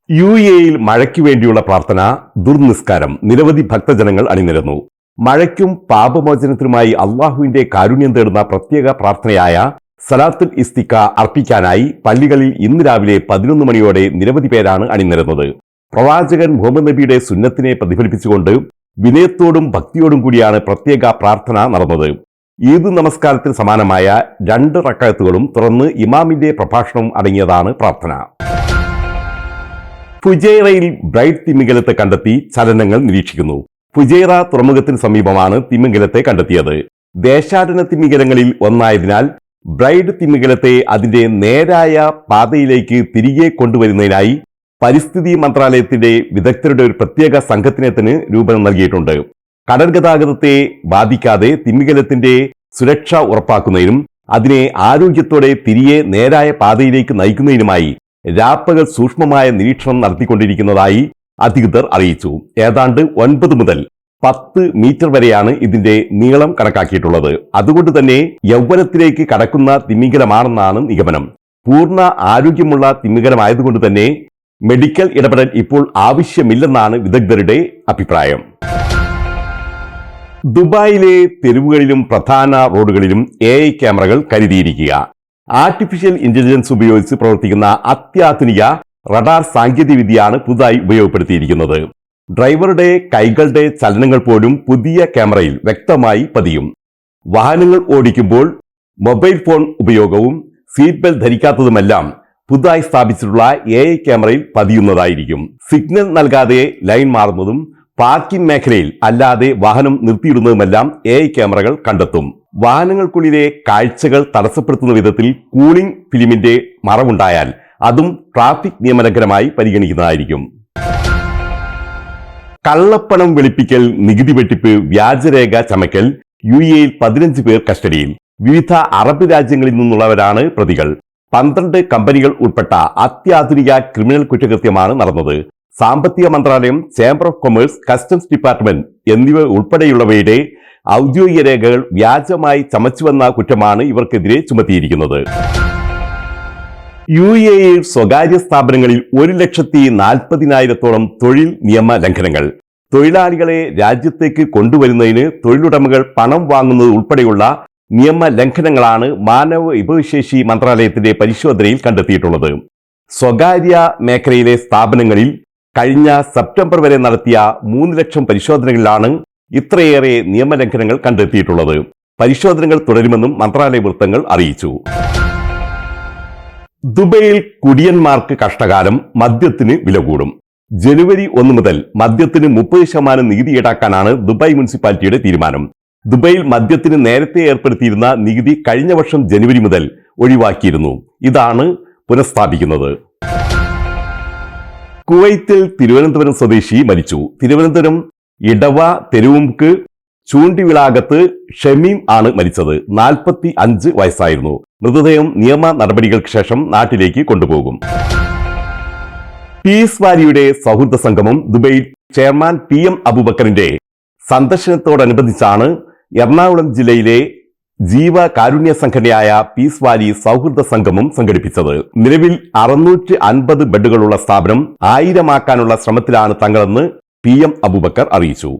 UAE-യിൽ മഴയ്ക്ക് വേണ്ടിയുള്ള പ്രാർത്ഥന ദുർനിസ്കാരം നിരവധി ഭക്തജനങ്ങൾ അണിനിരന്നു. മഴയ്ക്കും പാപമോചനത്തിനുമായി അള്ളാഹുവിന്റെ കാരുണ്യം തേടുന്ന പ്രത്യേക പ്രാർത്ഥനയായ സലാത്തുൽ ഇസ്തിഖ അർപ്പിക്കാനായി പള്ളികളിൽ ഇന്ന് രാവിലെ 11 മണിയോടെ നിരവധി പേരാണ് അണിനിരന്നത്. പ്രവാചകൻ മുഹമ്മദ് നബിയുടെ സുന്നത്തിനെ പ്രതിഫലിപ്പിച്ചുകൊണ്ട് വിനയത്തോടും ഭക്തിയോടും കൂടിയാണ് പ്രത്യേക പ്രാർത്ഥന നടന്നത്. ഈദ് നമസ്കാരത്തിന് സമാനമായ 2 റക്അത്തുകളും തുടർന്ന് ഇമാമിന്റെ പ്രഭാഷണവും അടങ്ങിയതാണ് പ്രാർത്ഥന. ഫുജൈറയിൽ ബ്രൈഡ് തിമിംഗലത്തെ കണ്ടെത്തി ചലനങ്ങൾ നിരീക്ഷിക്കുന്നു. ഫുജൈറ തുറമുഖത്തിന് സമീപമാണ് തിമിംഗലത്തെ കണ്ടെത്തിയത്. ദേശാടന തിമിംഗലങ്ങളിൽ ഒന്നായതിനാൽ ബ്രൈഡ് തിമിംഗലത്തെ അതിന്റെ നേരായ പാതയിലേക്ക് തിരികെ കൊണ്ടുവരുന്നതിനായി പരിസ്ഥിതി മന്ത്രാലയത്തിന്റെ വിദഗ്ധരുടെ ഒരു പ്രത്യേക സംഘത്തിന് രൂപം നൽകിയിട്ടുണ്ട്. കടൽ ഗതാഗതത്തെ ബാധിക്കാതെ തിമിംഗലത്തിന്റെ സുരക്ഷ ഉറപ്പാക്കുന്നതിനും അതിനെ ആരോഗ്യത്തോടെ തിരികെ നേരായ പാതയിലേക്ക് നയിക്കുന്നതിനുമായി രാപ്പകൽ സൂക്ഷ്മമായ നിരീക്ഷണം നടത്തിക്കൊണ്ടിരിക്കുന്നതായി അധികൃതർ അറിയിച്ചു. ഏതാണ്ട് 9 മുതൽ 10 മീറ്റർ വരെയാണ് ഇതിന്റെ നീളം കണക്കാക്കിയിട്ടുള്ളത്. അതുകൊണ്ട് തന്നെ യൗവനത്തിലേക്ക് കടക്കുന്ന തിമിംഗലമാണെന്നാണ് നിഗമനം. പൂർണ്ണ ആരോഗ്യമുള്ള തിമിംഗലമായതുകൊണ്ട് തന്നെ മെഡിക്കൽ ഇടപെടൽ ഇപ്പോൾ ആവശ്യമില്ലെന്നാണ് വിദഗ്ധരുടെ അഭിപ്രായം. ദുബായിലെ തെരുവുകളിലും പ്രധാന റോഡുകളിലും AI ക്യാമറകൾ കരുതിയിരിക്കുക. ആർട്ടിഫിഷ്യൽ ഇന്റലിജൻസ് ഉപയോഗിച്ച് പ്രവർത്തിക്കുന്ന അത്യാധുനിക റഡാർ സാങ്കേതികവിദ്യയാണ് പുതുതായി ഉപയോഗപ്പെടുത്തിയിരിക്കുന്നത്. ഡ്രൈവറുടെ കൈകളുടെ ചലനങ്ങൾ പോലും പുതിയ ക്യാമറയിൽ വ്യക്തമായി പതിയും. വാഹനങ്ങൾ ഓടിക്കുമ്പോൾ മൊബൈൽ ഫോൺ ഉപയോഗവും സീറ്റ് ബെൽറ്റ് ധരിക്കാത്തതുമെല്ലാം പുതുതായി സ്ഥാപിച്ചിട്ടുള്ള AI ക്യാമറയിൽ പതിയുന്നതായിരിക്കും. സിഗ്നൽ നൽകാതെ ലൈൻ മാറുന്നതും പാർക്കിംഗ് മേഖലയിൽ അല്ലാതെ വാഹനം നിർത്തിയിടുന്നതുമെല്ലാം AI ക്യാമറകൾ കണ്ടെത്തും. വാഹനങ്ങൾക്കുള്ളിലെ കാഴ്ചകൾ തടസ്സപ്പെടുത്തുന്ന വിധത്തിൽ കൂളിംഗ് ഫിലിമിന്റെ മറവുണ്ടായാൽ അതും ട്രാഫിക് നിയമലംഘനമായി പരിഗണിക്കുന്നതായിരിക്കും. കള്ളപ്പണം വെളുപ്പിക്കൽ, നികുതി വെട്ടിപ്പ്, വ്യാജരേഖ ചമയ്ക്കൽ UAE-യിൽ 15 പേർ കസ്റ്റഡിയിൽ. വിവിധ അറബ് രാജ്യങ്ങളിൽ നിന്നുള്ളവരാണ് പ്രതികൾ. 12 കമ്പനികൾ ഉൾപ്പെട്ട അത്യാധുനിക ക്രിമിനൽ കുറ്റകൃത്യമാണ് നടന്നത്. സാമ്പത്തിക മന്ത്രാലയം, chamber of commerce, customs department എന്നിവ ഉൾപ്പെടെയുള്ളവയുടെ ഔദ്യോഗിക രേഖകൾ വ്യാജമായി ചമച്ചുവെന്ന കുറ്റമാണ് ഇവർക്കെതിരെ ചുമത്തിയിരിക്കുന്നത്. UAE-യിൽ സ്വകാര്യ സ്ഥാപനങ്ങളിൽ 1,40,000-ഓളം തൊഴിൽ നിയമ ലംഘനങ്ങൾ. തൊഴിലാളികളെ രാജ്യത്തേക്ക് കൊണ്ടുവരുന്നതിന് തൊഴിലുടമകൾ പണം വാങ്ങുന്നത് ഉൾപ്പെടെയുള്ള നിയമ ലംഘനങ്ങളാണ് മാനവ വിഭവശേഷി മന്ത്രാലയത്തിന്റെ പരിശോധനയിൽ കണ്ടെത്തിയിട്ടുള്ളത്. സ്വകാര്യ മേഖലയിലെ സ്ഥാപനങ്ങളിൽ കഴിഞ്ഞ സെപ്റ്റംബർ വരെ നടത്തിയ 3 ലക്ഷം പരിശോധനകളിലാണ് ഇത്രയേറെ നിയമലംഘനങ്ങൾ കണ്ടെത്തിയിട്ടുള്ളത്. പരിശോധനകൾ തുടരുമെന്നും മന്ത്രാലയ വൃത്തങ്ങൾ അറിയിച്ചു. ദുബൈയിൽ കുടിയന്മാർക്ക് കഷ്ടകാലം, മദ്യത്തിന് വില കൂടും. ജനുവരി 1 മുതൽ മദ്യത്തിന് 30% നികുതി ഈടാക്കാനാണ് ദുബായ് മുനിസിപ്പാലിറ്റിയുടെ തീരുമാനം. ദുബൈയിൽ മദ്യത്തിന് നേരത്തെ ഏർപ്പെടുത്തിയിരുന്ന നികുതി കഴിഞ്ഞ വർഷം ജനുവരി മുതൽ ഒഴിവാക്കിയിരുന്നു. ഇതാണ് പുനഃസ്ഥാപിക്കുന്നത്. കുവൈത്തിൽ തിരുവനന്തപുരം സ്വദേശി മരിച്ചു. തിരുവനന്തപുരം ഇടവ തെരുവുമുക്ക് ചൂണ്ടിവിളാകത്ത് ഷമീം ആണ് മരിച്ചത്. 45 വയസ്സായിരുന്നു. മൃതദേഹം നിയമ നടപടികൾക്ക് ശേഷം നാട്ടിലേക്ക് കൊണ്ടുപോകും. പീസ് വാലിയുടെ സൗഹൃദ സംഗമം ദുബൈയിൽ ചെയർമാൻ PM അബൂബക്കറിന്റെ സന്ദർശനത്തോടനുബന്ധിച്ചാണ് എറണാകുളം ജില്ലയിലെ ജീവകാരുണ്യ സംഘടനയായ പീസ് വാലി സൗഹൃദ സംഗമം സംഘടിപ്പിച്ചത്. നിലവിൽ 650 ബെഡുകളുള്ള സ്ഥാപനം 1000 ആക്കാനുള്ള ശ്രമത്തിലാണ് തങ്ങളെന്ന് PM അബൂബക്കർ അറിയിച്ചു.